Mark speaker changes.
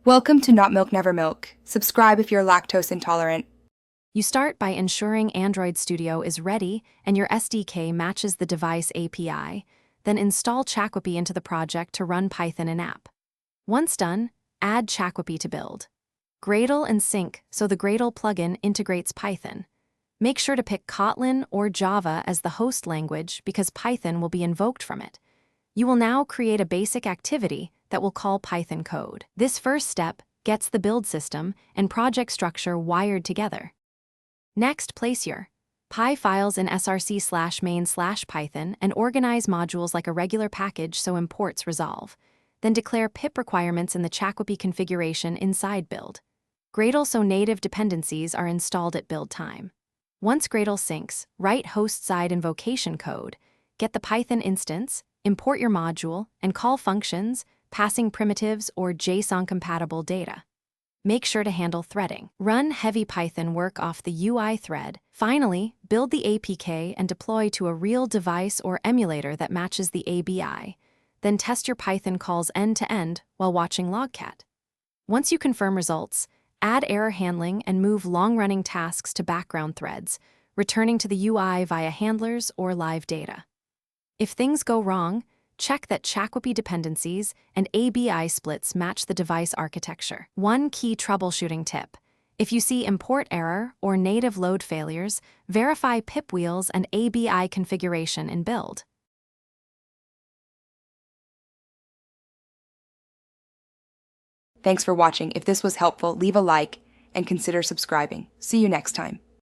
Speaker 1: Welcome to Not Milk Never Milk. Subscribe if you're lactose intolerant.
Speaker 2: You start by ensuring Android Studio is ready and your SDK matches the device API, then install Chakwapi into the project to run Python and app. Once done, add Chakwapi to build. Gradle and sync so the Gradle plugin integrates Python. Make sure to pick Kotlin or Java as the host language because Python will be invoked from it. You will now create a basic activity that will call Python code. This first step gets the build system and project structure wired together. Next, place your Py files in src/main/python and organize modules like a regular package so imports resolve. Then declare pip requirements in the Chakwapi configuration inside build. Gradle so native dependencies are installed at build time. Once Gradle syncs, write host-side invocation code, get the Python instance, import your module, and call functions, passing primitives or JSON-compatible data. Make sure to handle threading. Run heavy Python work off the UI thread. Finally, build the APK and deploy to a real device or emulator that matches the ABI. Then test your Python calls end-to-end while watching Logcat. Once you confirm results, add error handling and move long-running tasks to background threads, returning to the UI via handlers or live data. If things go wrong, check that Chakwapi dependencies and ABI splits match the device architecture. One key troubleshooting tip: if you see import error or native load failures, verify pip wheels and ABI configuration in build.
Speaker 1: Thanks for watching. If this was helpful, leave a like and consider subscribing. See you next time.